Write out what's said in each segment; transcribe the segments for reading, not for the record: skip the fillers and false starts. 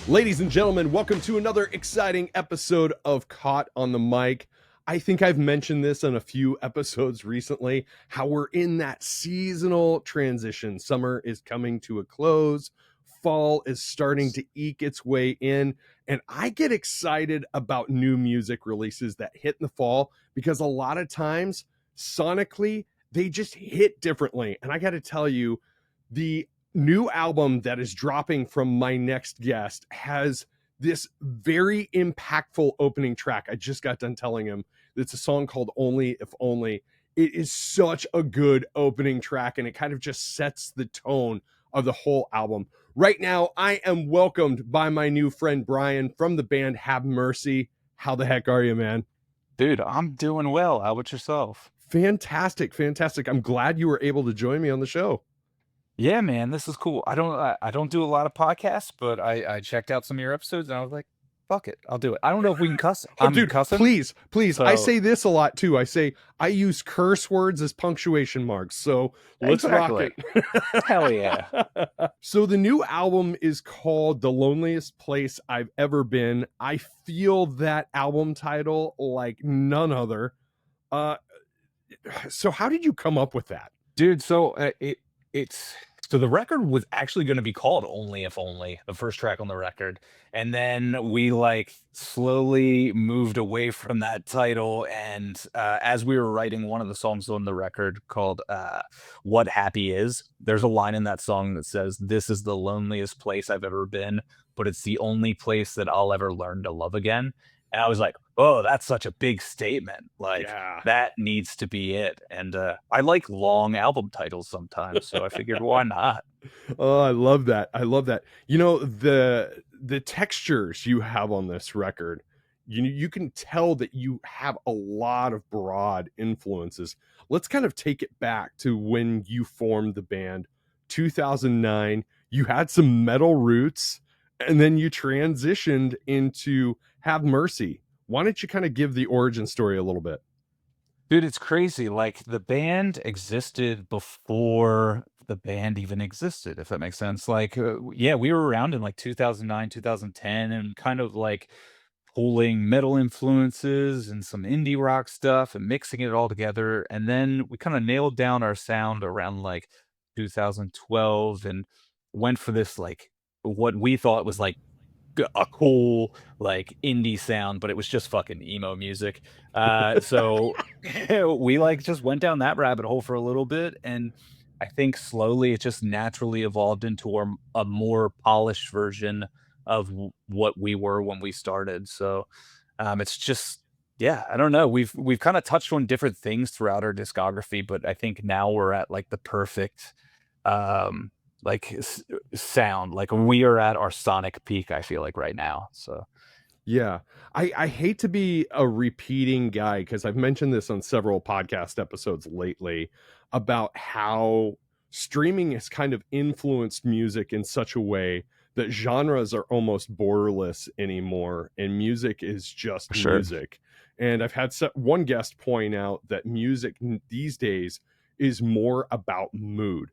Ladies and gentlemen, welcome to another exciting episode of Caught on the Mic. I think I've mentioned this on a few episodes recently, how we're in that seasonal transition. Summer is coming to a close. Fall is starting to eke its way in. And I get excited about new music releases that hit in the fall because a lot of times, sonically, they just hit differently. And I got to tell you, the new album that is dropping from my next guest has this very impactful opening track. I just got done telling him it's a song called Only If Only. It is such a good opening track, and it kind of just sets the tone of the whole album. Right now, I am welcomed by my new friend Brian from the band Have Mercy. How the heck are you, man? Dude, I'm doing well. How about yourself? Fantastic. I'm glad you were able to join me on the show. Yeah, man, this is cool. I don't do a lot of podcasts, but I checked out some of your episodes and I was like, fuck it, I'll do it. I don't know if we can cuss. Oh, I'm dude, cussing. please. I So say this a lot too. I use curse words as punctuation marks. So let's rock exactly. it. Hell yeah. So the new album is called The Loneliest Place I've Ever Been. I feel that album title like none other. Uh, so how did you come up with that? Dude, so it's so the record was actually going to be called Only If Only, the first track on the record. And then we like slowly moved away from that title. And as we were writing one of the songs on the record called What Happy Is, there's a line in that song that says, "This is the loneliest place I've ever been, but it's the only place that I'll ever learn to love again." And I was like, oh, that's such a big statement. Like, Yeah. that needs to be it. And I like long album titles sometimes, so I figured why not? Oh, I love that. You know, the textures you have on this record, you can tell that you have a lot of broad influences. Let's kind of take it back to when you formed the band, 2009. You had some metal roots and then you transitioned into Have Mercy. Why don't you kind of give the origin story a little bit? Dude, it's crazy. Like the band existed before the band even existed, if that makes sense. Like, yeah, we were around in like 2009, 2010, and kind of like pulling metal influences and some indie rock stuff and mixing it all together. And then we kind of nailed down our sound around like 2012 and went for this like what we thought was like a cool like indie sound, but it was just fucking emo music. So we like just went down that rabbit hole for a little bit, and I think slowly it just naturally evolved into a more polished version of what we were when we started. So it's just yeah, I don't know. We've kind of touched on different things throughout our discography, but I think now we're at like the perfect um like sound. Like we are at our sonic peak, I feel like right now. So Yeah. I hate to be a repeating guy because I've mentioned this on several podcast episodes lately about how streaming has kind of influenced music in such a way that genres are almost borderless anymore and music is just for sure. music. And I've had one guest point out that music these days is more about mood.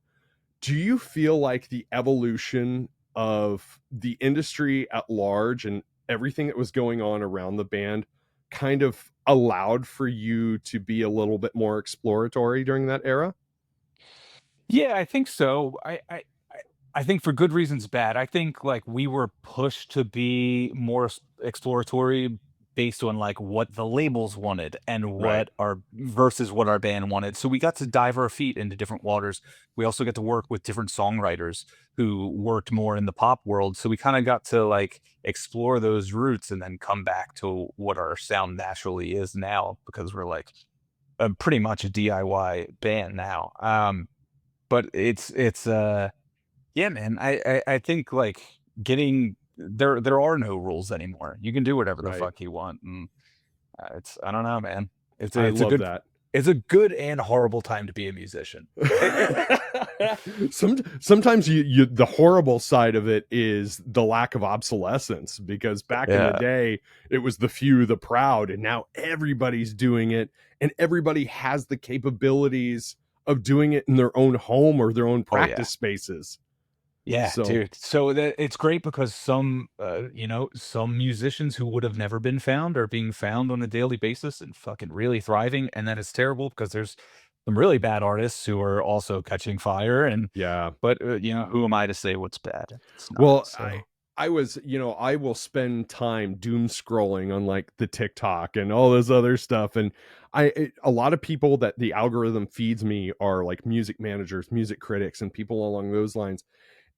Do you feel like the evolution of the industry at large and everything that was going on around the band kind of allowed for you to be a little bit more exploratory during that era? Yeah, I think so. I think for good reasons, bad. I think like we were pushed to be more exploratory based on like what the labels wanted and Right. what our versus what our band wanted. So we got to dive our feet into different waters. We also get to work with different songwriters who worked more in the pop world. So we kind of got to like explore those roots and then come back to what our sound naturally is now because we're like pretty much a DIY band now. But it's yeah, man. I think like getting there are no rules anymore. You can do whatever the Right. fuck you want, and it's I don't know, man. I It's a love good that. it's a good and horrible time to be a musician. Sometimes you the horrible side of it is the lack of obsolescence because back in the Yeah, day it was the few the proud and now everybody's doing it and everybody has the capabilities of doing it in their own home or their own oh yeah, practice spaces. Yeah, So dude. So that it's great because some, some musicians who would have never been found are being found on a daily basis and fucking really thriving. And then it's terrible because there's some really bad artists who are also catching fire. And, yeah. but, who am I to say what's bad? It's not. Well, So, I was, I will spend time doom scrolling on like the TikTok and all this other stuff, and a lot of people that the algorithm feeds me are like music managers, music critics, and people along those lines.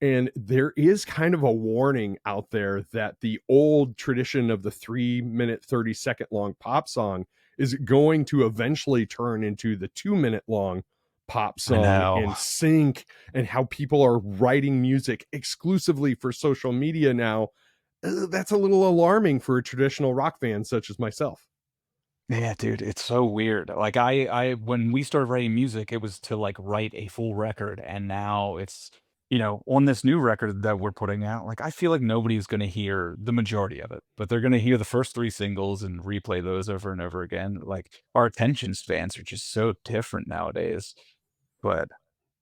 And there is kind of a warning out there that the old tradition of the 3 minute, 30-second long pop song is going to eventually turn into the 2 minute long pop I song know. and sync, and how people are writing music exclusively for social media now. That's a little alarming for a traditional rock fan such as myself. Yeah, dude, it's so weird. Like when we started writing music, it was to like write a full record, and now it's, on this new record that we're putting out, like I feel like nobody's going to hear the majority of it, but they're going to hear the first three singles and replay those over and over again. Like our attention spans are just so different nowadays. But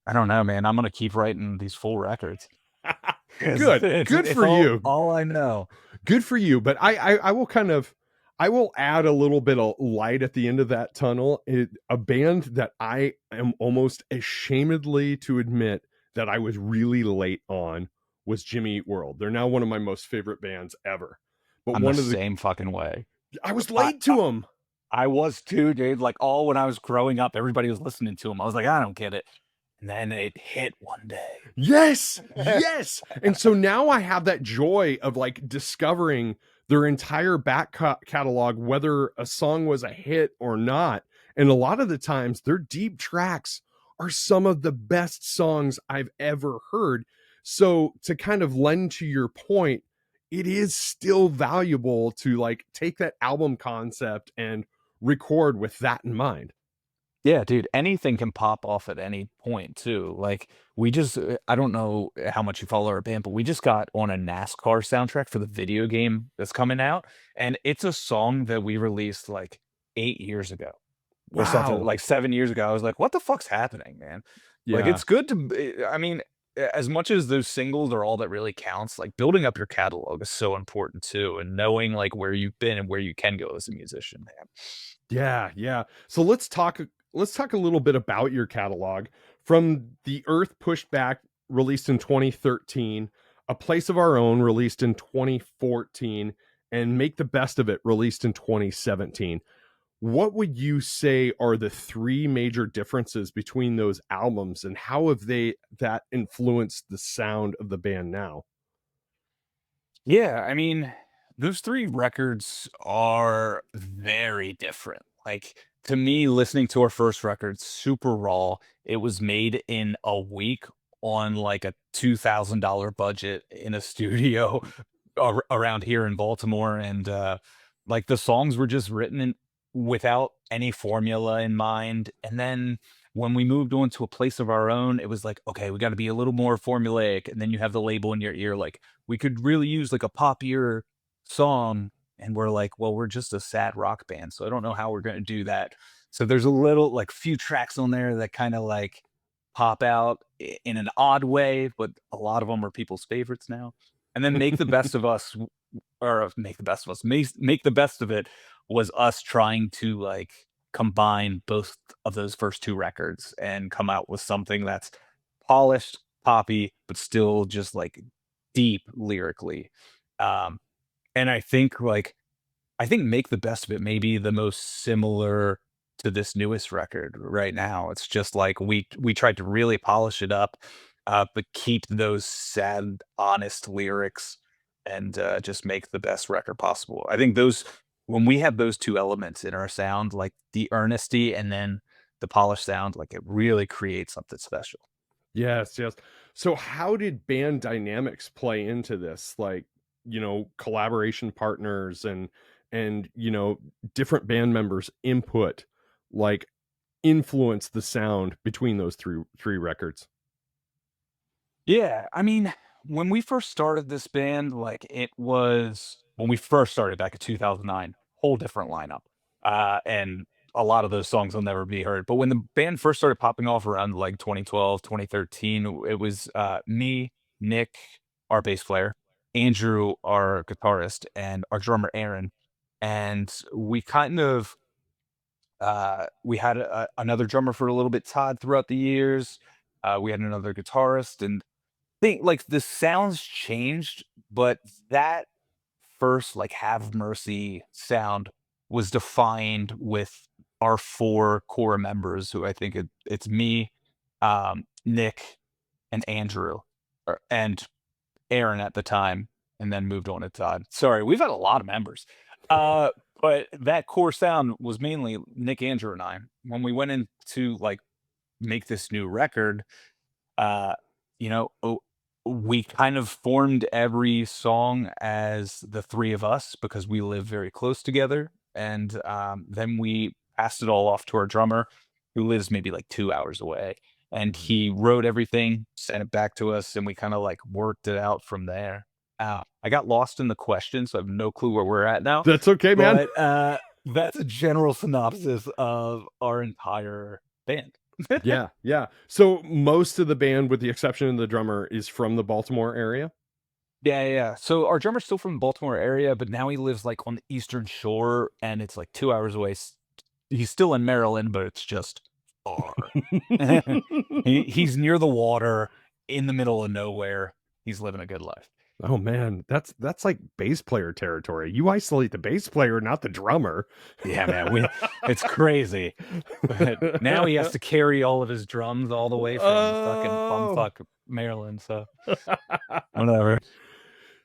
I don't know, man. I'm going to keep writing these full records because Good, it's good it's for all you. all I know. Good for you. But I will kind of, I will add a little bit of light at the end of that tunnel. A band that I am almost ashamedly to admit that I was really late on was Jimmy Eat World. They're now one of my most favorite bands ever. But I'm the one of the, same fucking way. I was I, late to them. I was too, dude. Like all when I was growing up, everybody was listening to him. I was like, I don't get it. And then it hit one day. Yes, yes. And so now I have that joy of like discovering their entire back catalog, whether a song was a hit or not. And a lot of the times, their deep tracks are some of the best songs I've ever heard. So, to kind of lend to your point, it is still valuable to like take that album concept and record with that in mind. Yeah, dude, anything can pop off at any point too. Like we just I don't know how much you follow our band, but we just got on a NASCAR soundtrack for the video game that's coming out, and it's a song that we released like 8 years ago or something, Wow. like 7 years ago. I was like, "What the fuck's happening, man?" Like Yeah. it's good to I mean, as much as those singles are all that really counts, like building up your catalog is so important too, and knowing like where you've been and where you can go as a musician, man. Yeah, yeah. So let's talk a little bit about your catalog. From The Earth Pushed Back, released in 2013, A Place of Our Own, released in 2014, and Make the Best of It, released in 2017. What would you say are the three major differences between those albums, and how have they that influenced the sound of the band now? Yeah, I mean, those 3 records are very different. Like, to me, listening to our first record, super raw, it was made in a week on, like, a $2,000 budget in a studio around here in Baltimore, and, like, the songs were just written in without any formula in mind, and then when we moved on to A Place of Our Own, it was like, "Okay, we gotta be a little more formulaic," and then you have the label in your ear, like, we could really use like a poppier song. And we're like, well, we're just a sad rock band. So I don't know how we're going to do that. So there's a little like few tracks on there that kind of like pop out in an odd way, but a lot of them are people's favorites now. And then Make the Best of Us, or Make the Best of Us, Make the Best of It was us trying to like combine both of those first two records and come out with something that's polished, poppy, but still just like deep lyrically. Um, and I think Make the Best of It may be the most similar to this newest record right now. It's just like we tried to really polish it up, but keep those sad, honest lyrics and just make the best record possible. I think those when we have those two elements in our sound, like the earnesty and then the polished sound, like it really creates something special. Yes, yes. So how did band dynamics play into this? Like, collaboration partners and different band members' input, like, influence the sound between those three records. Yeah, I mean, when we first started this band, like it was when we first started back in 2009, whole different lineup. And a lot of those songs will never be heard. But when the band first started popping off around like 2012, 2013, it was me. Nick, our bass player, Andrew, our guitarist, and our drummer, Aaron. And we kind of we had another drummer for a little bit, Todd, throughout the years. We had another guitarist, and think like the sounds changed, but that first like Have Mercy sound was defined with our four core members, who I think it's me, Nick, and Andrew, and Aaron at the time, and then moved on to Todd. Sorry, we've had a lot of members. Uh, but that core sound was mainly Nick, Andrew, and I. When we went in to like make this new record, uh, you know, we kind of formed every song as the three of us because we live very close together. And then we passed it all off to our drummer, who lives maybe like 2 hours away. And Mhm. he wrote everything, sent it back to us, and we kind of like worked it out from there. I got lost in the question, so I have no clue where we're at now. That's okay, man. But that's a general synopsis of our entire band. Yeah, yeah. So most of the band, with the exception of the drummer, is from the Baltimore area? Yeah, yeah, yeah. So our drummer's still from the Baltimore area, but now he lives like on the Eastern Shore and it's like 2 hours away. He's still in Maryland, but it's just far. He's near the water in the middle of nowhere. He's living a good life. Oh, man, that's like bass player territory. You isolate the bass player, not the drummer. Yeah, man, we it's crazy. But now he has to carry all of his drums all the way from fucking Oh. bumfuck Maryland, so whatever.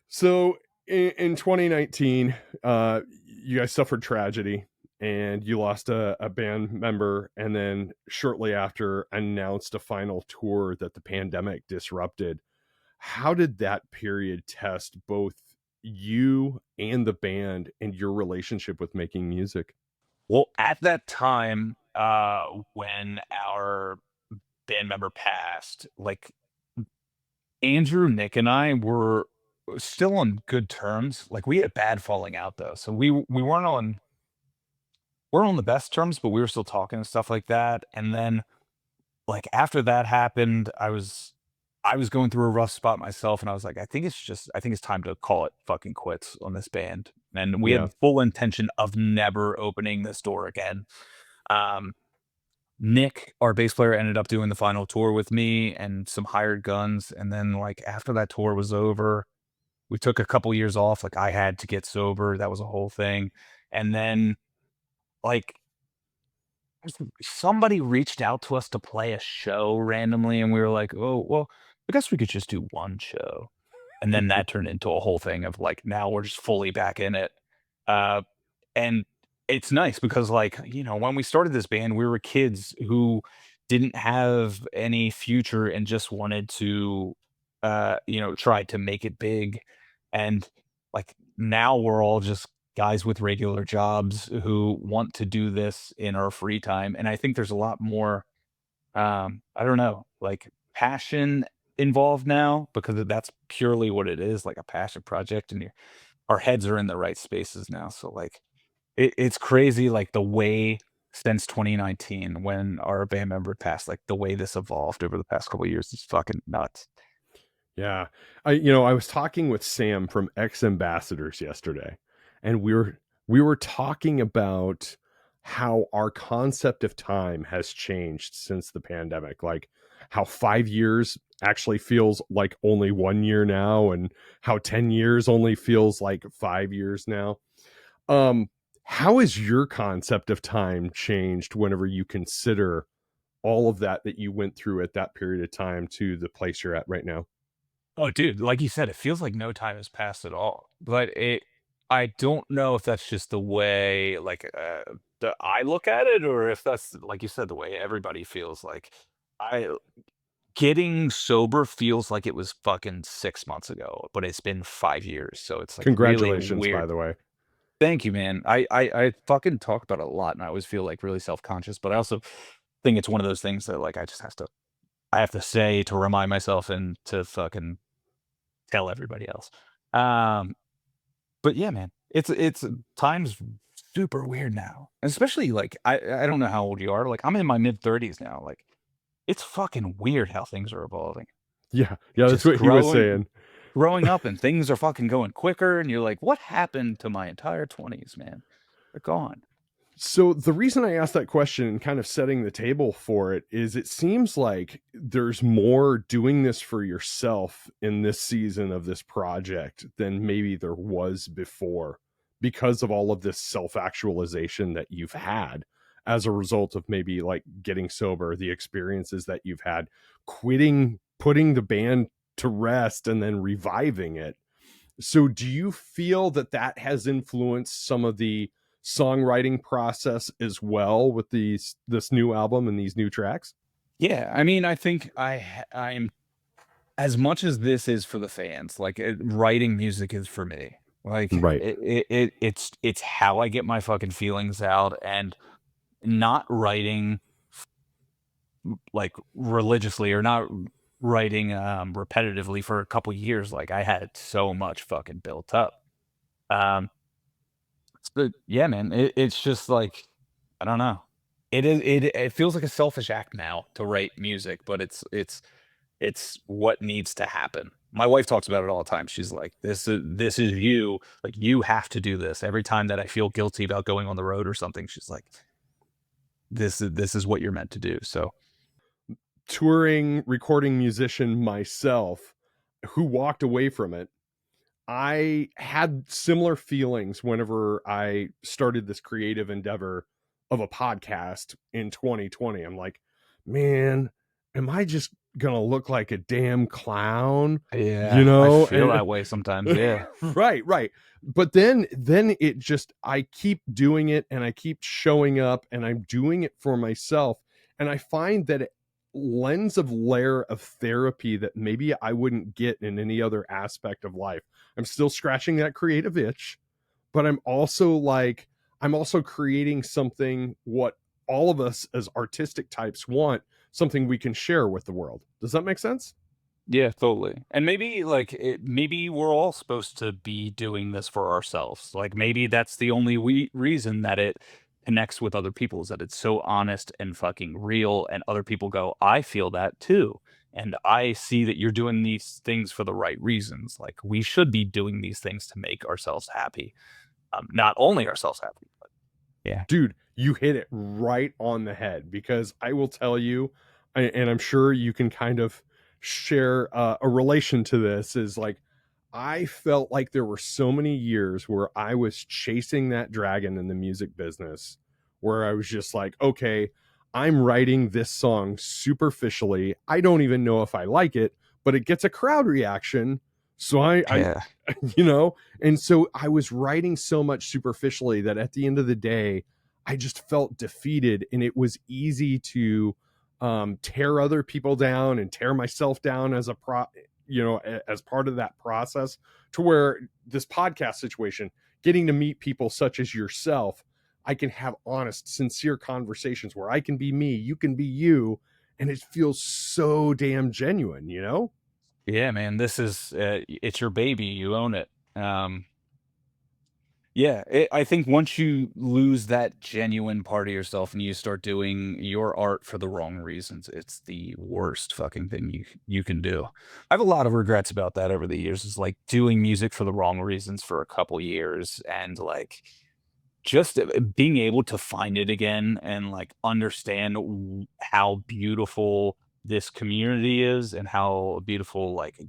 So in 2019, you guys suffered tragedy and you lost a band member, and then shortly after announced a final tour that the pandemic disrupted. How did that period test both you and the band and your relationship with making music? Well, at that time, when our band member passed, like Andrew, Nick, and I were still on good terms. Like we had a bad falling out though, so we weren't on the best terms, but we were still talking and stuff like that. And then like after that happened, I was going through a rough spot myself, and I was like, I think it's time to call it fucking quits on this band. And we Yeah. had full intention of never opening this door again. Um, Nick, our bass player, ended up doing the final tour with me and some hired guns. And then, like, after that tour was over, we took a couple years off. Like, I had to get sober. That was a whole thing. And then, like, somebody reached out to us to play a show randomly. And we were like, oh, well, I guess we could just do one show. And then that turned into a whole thing of like, now we're just fully back in it. Uh, and it's nice because, like, when we started this band, we were kids who didn't have any future and just wanted to, try to make it big. And like now we're all just guys with regular jobs who want to do this in our free time. And I think there's a lot more, I don't know, like passion involved now because that's purely what it is, like a passion project. And our heads are in the right spaces now. So like, it's crazy, like, the way since 2019 when our band member passed, like, the way this evolved over the past couple of years is fucking nuts. Yeah. I was talking with Sam from Ex Ambassadors yesterday, and we were talking about how our concept of time has changed since the pandemic. Like how 5 years actually feels like only 1 year now, and how 10 years only feels like 5 years now. Um how has your concept of time changed whenever you consider all of that you went through at that period of time to the place you're at right now? Oh, dude, like you said, it feels like no time has passed at all, but I don't know if that's just the way, like, the I look at it or if that's, like you said, the way everybody feels. Like, I getting sober feels like it was fucking 6 months ago, but it's been 5 years, so it's, like, really Congratulations, by weird. the way. Thank you, man. I fucking talk about it a lot, and I always feel, like, really self-conscious, but I also think it's one of those things that, like, I have to say to remind myself and to fucking tell everybody else. Um, but yeah, man, it's time's super weird now, especially, like, I don't know how old you are, like, I'm in my mid-30s now, like, it's fucking weird how things are evolving. Yeah, yeah, that's Just what he was saying. growing up and things are fucking going quicker, and you're like, "What happened to my entire 20s, man? They're gone." So the reason I asked that question and kind of setting the table for it is it seems like there's more doing this for yourself in this season of this project than maybe there was before because of all of this self-actualization that you've had as a result of maybe like getting sober, the experiences that you've had, quitting, putting the band to rest and then reviving it. So do you feel that that has influenced some of the songwriting process as well with this new album and these new tracks? Yeah, I mean, I think I'm as much as this is for the fans, like, writing music is for me. Like, Right. it's how I get my fucking feelings out, and not writing, like, religiously or not writing, repetitively for a couple years, like, I had so much fucking built up. Um, but yeah, man, it's just like, I don't know. It feels like a selfish act now to write music, but it's what needs to happen. My wife talks about it all the time. She's like, this is you. Like, you have to do this." Every time that I feel guilty about going on the road or something, she's like, "This is what you're meant to do." So, Touring recording musician myself who walked away from it, I had similar feelings whenever I started this creative endeavor of a podcast in 2020. I'm like, man, am I just gonna look like a damn clown? You yeah, I know? feel And that way sometimes, yeah. right, right. But then it just I keep doing it and I keep showing up and I'm doing it for myself. And I find that it lends a layer of therapy that maybe I wouldn't get in any other aspect of life. I'm still scratching that creative itch, but I'm also creating something what all of us as artistic types want, something we can share with the world. Does that make sense? Yeah, totally. And maybe like maybe we're all supposed to be doing this for ourselves. Like maybe that's the only reason that it connects with other people is that it's so honest and fucking real, and other people go, "I feel that too. And I see that you're doing these things for the right reasons. Like we should be doing these things to make ourselves happy. Not only ourselves happy, but yeah." Dude, you hit it right on the head because I will tell you, and I'm sure you can kind of share a relation to this, is like I felt like there were so many years where I was chasing that dragon in the music business, where I was just like, okay, I'm writing this song superficially. I don't even know if I like it, but it gets a crowd reaction. So I Yeah. you know, and so I was writing so much superficially that at the end of the day, I just felt defeated, and it was easy to tear other people down and tear myself down as as part of that process. To where this podcast situation, getting to meet people such as yourself, I can have honest, sincere conversations where I can be me, you can be you, and it feels so damn genuine, you know? Yeah, man, this is it's your baby, you own it. Yeah, I think once you lose that genuine part of yourself and you start doing your art for the wrong reasons, it's the worst fucking thing you can do. I have a lot of regrets about that over the years. Is like doing music for the wrong reasons for a couple years, and like just being able to find it again and like understand how beautiful this community is and how beautiful like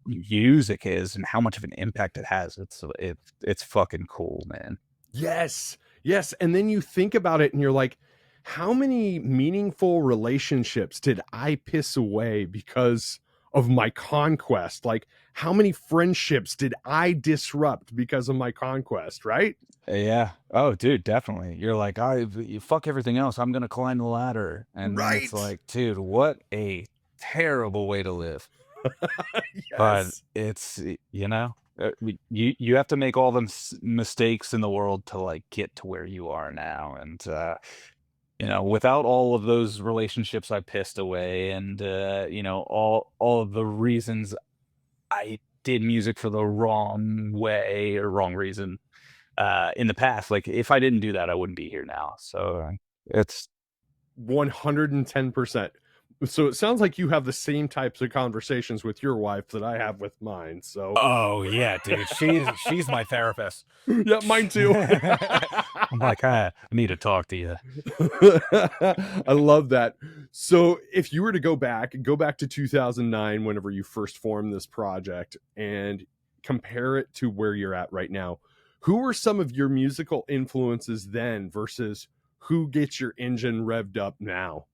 music is and how much of an impact it has. It's fucking cool, man. Yes. Yes. And then you think about it and you're like, how many meaningful relationships did I piss away because of my conquest? Like, how many friendships did I disrupt because of my conquest? Right. Yeah. Oh, dude, definitely. You're like, you fuck everything else. I'm gonna climb the ladder, and then it's Right. like, dude, what a terrible way to live. But Yes. you have to make all the mistakes in the world to like get to where you are now, and without all of those relationships I pissed away, and all of the reasons I did music for the wrong way or wrong reason in the past. Like if I didn't do that, I wouldn't be here now. So it's 110%. So it sounds like you have the same types of conversations with your wife that I have with mine. So Oh yeah, dude. She's my therapist. yeah, mine too. I'm like, I need to talk to you. I love that. So if you were to go back to 2009, whenever you first formed this project, and compare it to where you're at right now, who were some of your musical influences then versus who gets your engine revved up now?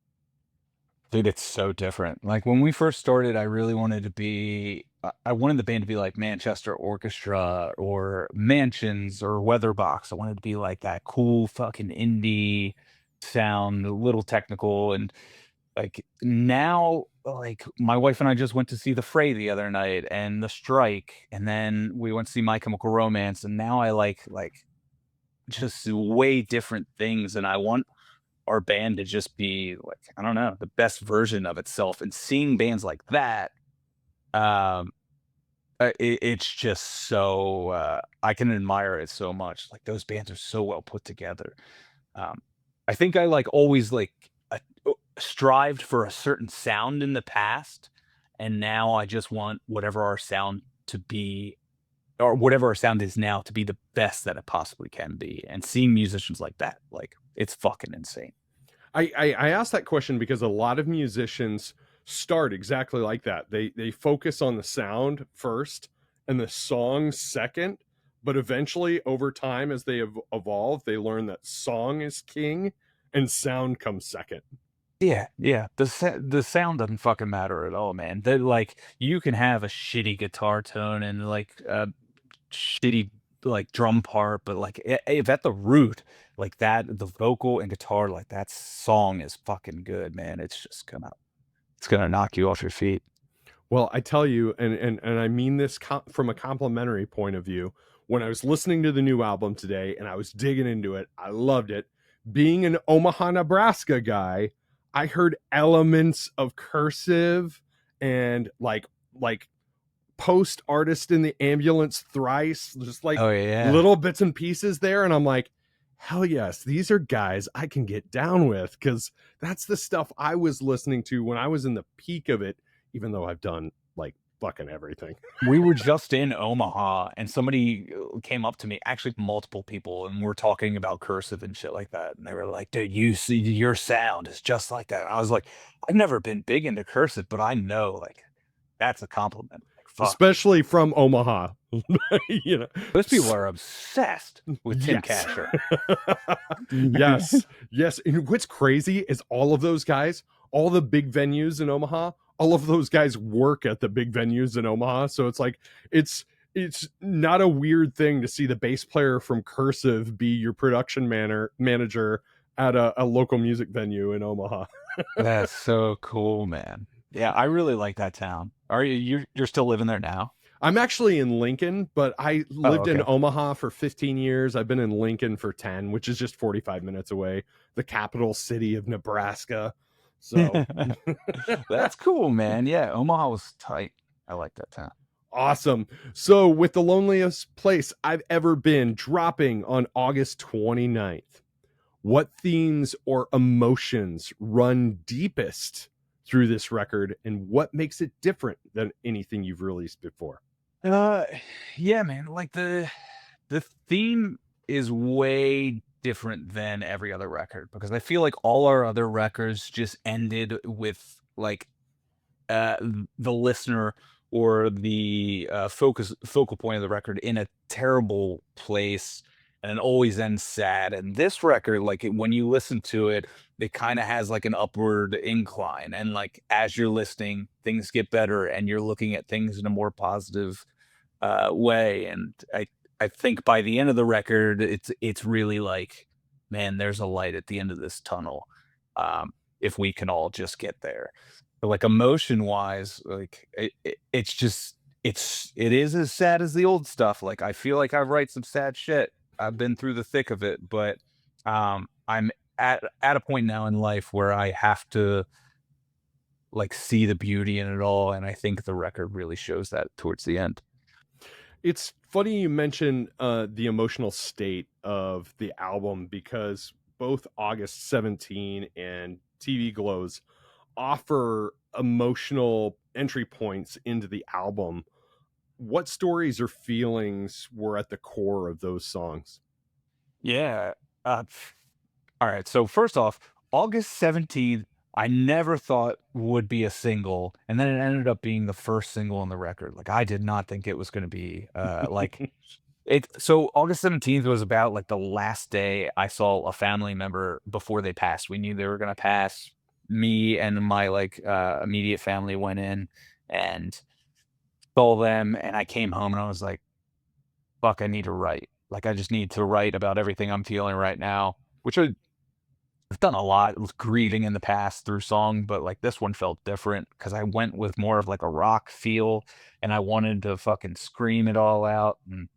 Dude, it's so different. Like when we first started, I really wanted to be I wanted the band to be like Manchester Orchestra or Mansions or Weatherbox. I wanted to be like that cool fucking indie sound, a little technical. And like now, like my wife and I just went to see The Fray the other night and The Strike, and then we went to see My Chemical Romance, and now I like just way different things, and I want our band to just be like, I don't know, the best version of itself. And seeing bands like that, um, it's just so I can admire it so much. Like those bands are so well put together. Um, I think I like always like strived for a certain sound in the past, and now I just want whatever our sound to be, or whatever our sound is now, to be the best that it possibly can be. And seeing musicians like that, like it's fucking insane. I asked that question because a lot of musicians start exactly like that. They focus on the sound first and the song second, but eventually over time as they evolve, they learn that song is king and sound comes second. Yeah, yeah. The sound doesn't fucking matter at all, man. They like you can have a shitty guitar tone and like a shitty like drum part, but like if at the root, like that, the vocal and guitar, like that song is fucking good, man. It's gonna knock you off your feet. Well, I tell you, and I mean this from a complimentary point of view. When I was listening to the new album today and I was digging into it, I loved it. Being an Omaha, Nebraska guy, I heard elements of cursive and like post artist in the ambulance thrice, just like Oh yeah. little bits and pieces there. And I'm like, hell yes, these are guys I can get down with because that's the stuff I was listening to when I was in the peak of it, even though I've done like fucking everything. We were just in Omaha and somebody came up to me, actually multiple people, and we're talking about cursive and shit like that. And they were like, dude, you see your sound is just like that. I was like, I've never been big into cursive, but I know like that's a compliment. Like, fuck. Especially from Omaha. you know. Those people are obsessed with Tim Yes. Kasher. Yes. Yes. And what's crazy is all of those guys, all the big venues in Omaha, all of those guys work at the big venues in Omaha. So it's like it's not a weird thing to see the bass player from Cursive be your production manager at a local music venue in Omaha. That's so cool, man. Yeah, I really like that town. Are you're still living there now? I'm actually in Lincoln, but I Oh, lived in okay. Omaha for 15 years. I've been in Lincoln for 10, which is just 45 minutes away, the capital city of Nebraska. So That's cool, man. Yeah, Omaha was tight. I like that town. awesome. So, with the loneliest place I've ever been dropping on August 29th, what themes or emotions run deepest through this record, and what makes it different than anything you've released before? Uh, yeah, man. Like the theme is way different than every other record because I feel like all our other records just ended with like the listener or the focal point of the record in a terrible place, and it always ends sad. And this record, like when you listen to it, it kind of has like an upward incline, and like as you're listening, things get better and you're looking at things in a more positive way. And I think by the end of the record, it's really like, man, there's a light at the end of this tunnel. If we can all just get there. But like emotion wise, like it's just it is as sad as the old stuff. Like I feel like I write some sad shit. I've been through the thick of it, but I'm at a point now in life where I have to like see the beauty in it all, and I think the record really shows that towards the end. It's funny you mention the emotional state of the album because both August 17 and TV Glows offer emotional entry points into the album. What stories or feelings were at the core of those songs? Yeah. Uh, all right. So first off, August 17th, I never thought would be a single, and then it ended up being the first single on the record. Like I did not think it was going to be like it. So August 17th was about like the last day I saw a family member before they passed. We knew they were going to pass. Me and my like immediate family went in and saw them, and I came home and I was like, fuck, I need to write. Like, I just need to write about everything I'm feeling right now, which I've done a lot with grieving in the past through song, but like this one felt different because I went with more of like a rock feel and I wanted to fucking scream it all out. And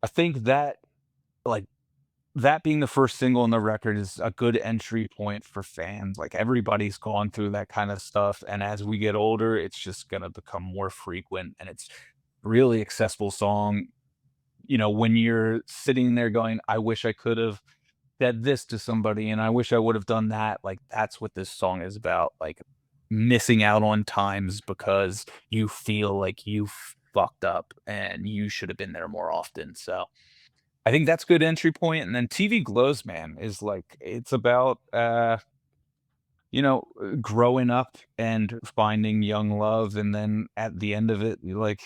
I think that, like, that being the first single on the record is a good entry point for fans. Like, everybody's gone through that kind of stuff. And as we get older, it's just going to become more frequent and it's really accessible song. You know, when you're sitting there going, I wish I could have said this to somebody and I wish I would have done that. Like, that's what this song is about. Like, missing out on times because you feel like you fucked up and you should have been there more often. So I think that's good entry point. And then TV Glows, man, is like, it's about, growing up and finding young love. And then at the end of it, you like,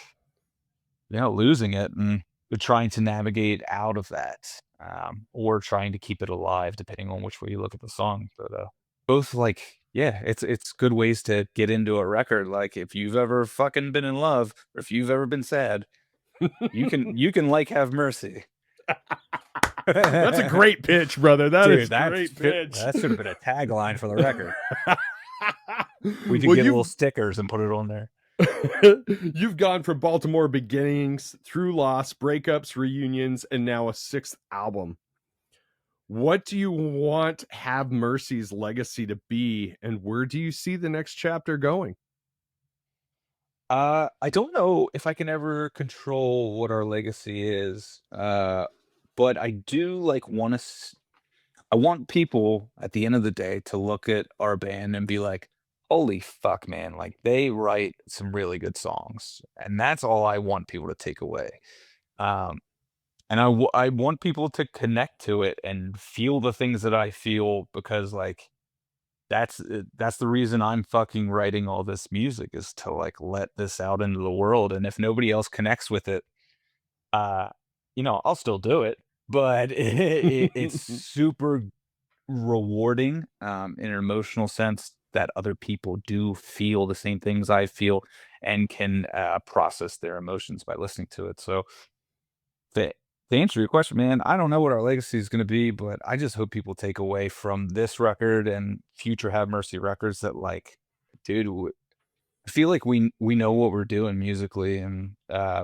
losing it and trying to navigate out of that, or trying to keep it alive, depending on which way you look at the song. But both like, yeah, it's good ways to get into a record. Like if you've ever fucking been in love, or if you've ever been sad, you can like Have Mercy. That's a great pitch, brother. That is Dude, great pitch. that should have been a tagline for the record. We could Well, get little stickers and put it on there. you've gone from Baltimore beginnings through loss, breakups, reunions, and now a sixth album. What do you want Have Mercy's legacy to be, and where do you see the next chapter going? I don't know if I can ever control what our legacy is, but I do like want to. I want people at the end of the day to look at our band and be like, "Holy fuck, man! Like they write some really good songs," and that's all I want people to take away. Um, and I want people to connect to it and feel the things that I feel because like that's the reason I'm fucking writing all this music is to, like, let this out into the world, and if nobody else connects with it, uh, I'll still do it, but it's super rewarding, in an emotional sense that other people do feel the same things I feel and can, process their emotions by listening to it, so to to answer your question, man, I don't know what our legacy is gonna be, but I just hope people take away from this record and future Have Mercy records that, like, dude, I feel like we know what we're doing musically, and I,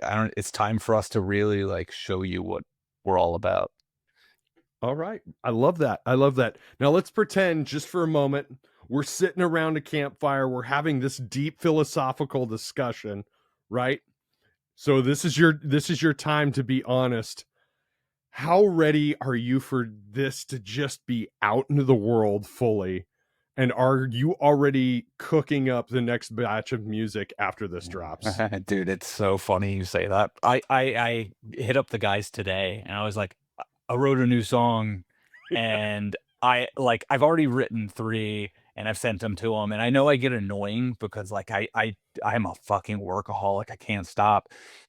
I don't. It's time for us to really like show you what we're all about. All right. I love that. I love that. Now let's pretend just for a moment we're sitting around a campfire, we're having this deep philosophical discussion, right? So this is your time to be honest. How ready are you for this to just be out into the world fully? And are you already cooking up the next batch of music after this drops? Dude, it's so funny you say that. I hit up the guys today, and I was like, I wrote a new song, and I've already written 3, and I've sent them to them, and I know I get annoying because, like, I'm a fucking workaholic, I can't stop,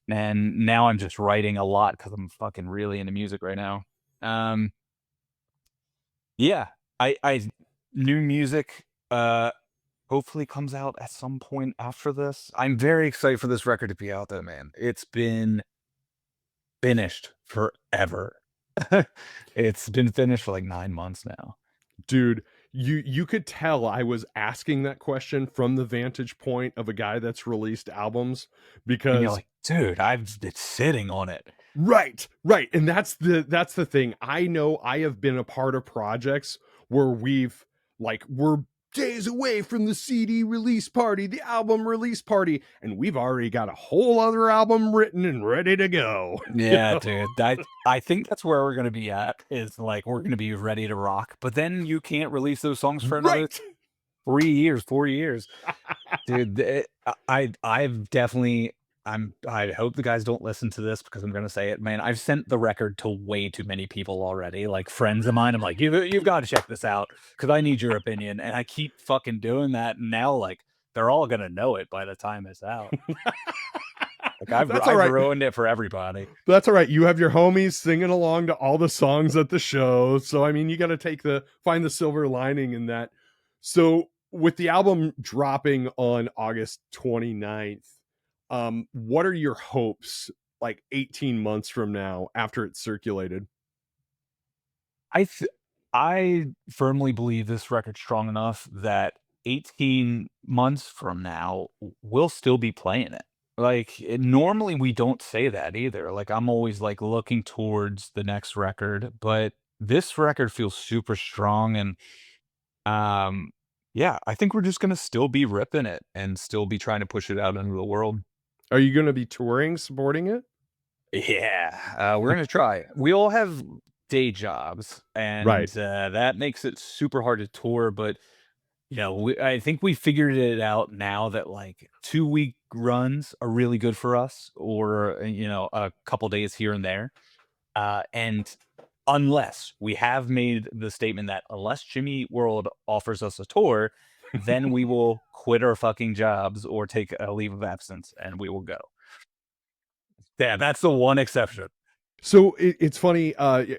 and now I'm just writing a lot because 'cause I'm fucking really into music right now. Um, yeah, I new music, hopefully comes out at some point after this. I'm very excited for this record to be out there, man. It's been finished forever. It's been finished for like 9 months now. Dude, you could tell I was asking that question from the vantage point of a guy that's released albums And you're because like, "Dude, I've been sitting on it." right. And that's the thing. I know I have been a part of projects where we're days away from the CD release party, the album release party, and we've already got a whole other album written and ready to go. You Yeah, know? dude. I think that's where we're gonna be at, is, like, we're gonna be ready to rock, but then you can't release those songs for another Right. 3 years, 4 years. Dude, I've definitely I hope the guys don't listen to this because I'm gonna say it, man. I've sent the record to way too many people already, like friends of mine. I'm like, you've got to check this out because I need your opinion. And I keep fucking doing that. And now, like, they're all gonna know it by the time it's out. Like That's all I've right. ruined it for everybody. That's all right. You have your homies singing along to all the songs at the show. So I mean, you got to find the silver lining in that. So with the album dropping on August 29th, what are your hopes like 18 months from now after it's circulated? I th I firmly believe this record's strong enough that 18 months from now, we'll still be playing it. Like, normally, we don't say that either. Like, I'm always, like, looking towards the next record, but this record feels super strong and, um, yeah, I think we're just gonna still be ripping it and still be trying to push it out into the world. Are you going to be touring supporting it? Yeah, we're gonna try. We all have day jobs, and, Right. that makes it super hard to tour, but, I think we figured it out now that, like, 2-week runs are really good for us or, a couple days here and there, and unless we have made the statement that unless Jimmy Eat World offers us a tour, then we will quit our fucking jobs or take a leave of absence, and we will go. Yeah, that's the one exception. So it's funny, a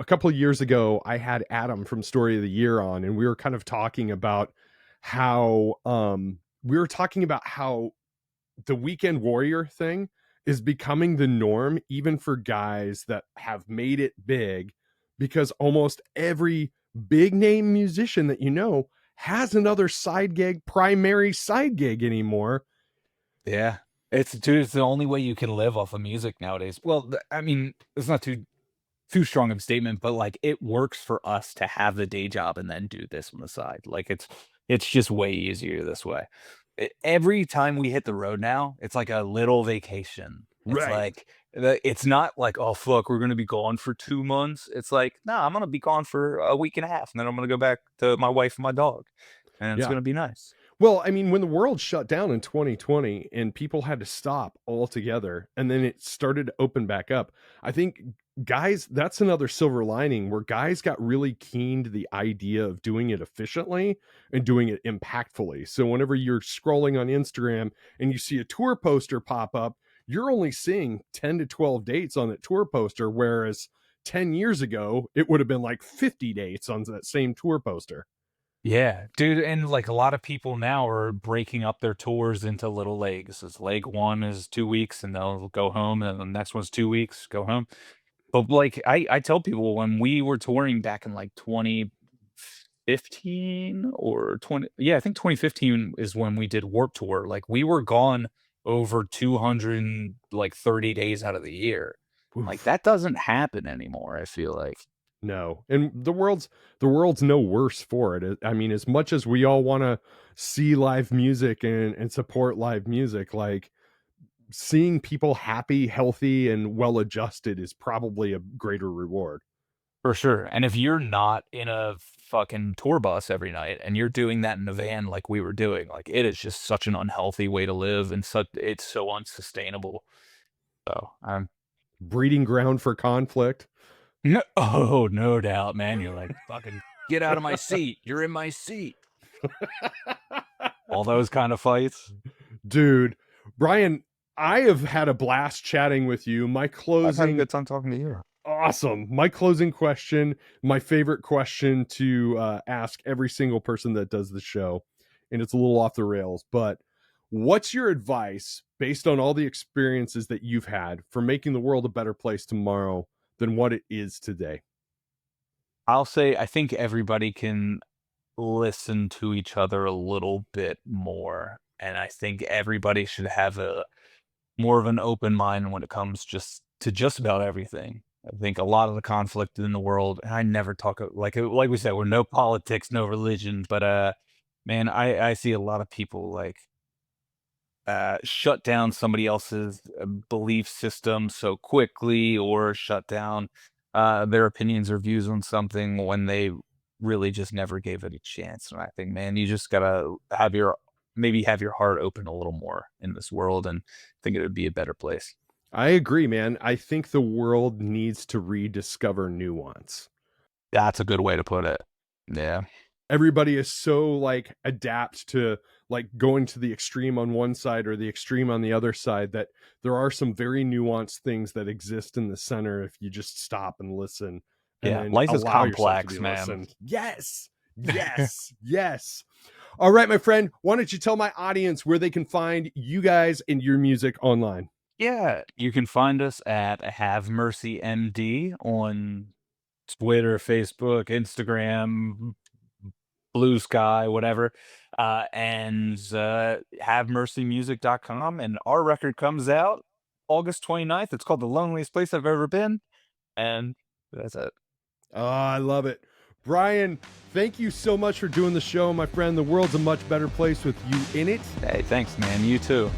couple of years ago, I had Adam from Story of the Year on, and we were kind of talking about how the weekend warrior thing is becoming the norm, even for guys that have made it big, because almost every big name musician that has another side gig, primary side gig anymore. Yeah. It's the only way you can live off of music nowadays. Well, I mean, it's not too strong of a statement, but, like, it works for us to have the day job and then do this on the side. Like, it's just way easier this way. Every time we hit the road now, it's like a little vacation. It's Right. like it's not like, "Oh, fuck, we're gonna be gone for 2 months." It's like, "No, I'm gonna be gone for a week and a half, and then I'm gonna go back to my wife and my dog, and it's Yeah. gonna be nice." Well, I mean, when the world shut down in 2020 and people had to stop altogether and then it started to open back up, I think guys, that's another silver lining where guys got really keen to the idea of doing it efficiently and doing it impactfully. So whenever you're scrolling on Instagram and you see a tour poster pop up, you're only seeing 10 to 12 dates on that tour poster, whereas 10 years ago, it would have been like 50 dates on that same tour poster. Yeah, dude, and, like, a lot of people now are breaking up their tours into little legs. It's leg 1 is 2 weeks, and they'll go home, and the next one's 2 weeks, go home. But, like, I tell people when we were touring back in, like, 2015 or 20 yeah, I think 2015 is when we did Warp Tour, like, we were gone over 200 like, 30 days out of the year. Like, Oof. that doesn't happen anymore, I feel like. No, and the world's no worse for it. I mean, as much as we all want to see live music and support live music, like seeing people happy, healthy, and well adjusted is probably a greater reward. For sure, and if you're not in a fucking tour bus every night and you're doing that in a van like we were doing, like, it is just such an unhealthy way to live and it's so unsustainable. So, Breeding ground for conflict. no oh, no doubt, man, you're like, "Fucking get out of my seat, you're in my seat." All those kind of fights. Dude, Brian, I have had a blast chatting with you. My I've had a closing good time talking to you. Awesome. My closing question, my favorite question to ask every single person that does the show, and it's a little off the rails, but what's your advice based on all the experiences that you've had for making the world a better place tomorrow than what it is today? I'll say I think everybody can listen to each other a little bit more, and I think everybody should have a more of an open mind when it comes just about everything. I think a lot of the conflict in the world, and I never talk like we said, we're no politics, no religion, but man, I see a lot of people like shut down somebody else's belief system so quickly, or shut down their opinions or views on something when they really just never gave it a chance. And I think, man, you just gotta have your maybe have your heart open a little more in this world, and think it would be a better place. I agree, man. I think the world needs to rediscover nuance. That's a good way to put it. Yeah. Everybody is so like adapt to like going to the extreme on one side or the extreme on the other side that there are some very nuanced things that exist in the center if you just stop and listen and Yeah. then Life is allow yourself to complex, be man. listened. Yes. Yes. Yes. All right, my friend, why don't you tell my audience where they can find you guys and your music online? Yeah. You can find us at Have Mercy MD on Twitter, Facebook, Instagram, Blue Sky, whatever, and havemercymusic.com. And our record comes out August 29th. It's called The Loneliest Place I've Ever Been. And that's it. Oh, I love it. Brian, thank you so much for doing the show, my friend. The world's a much better place with you in it. Hey, thanks, man. You too.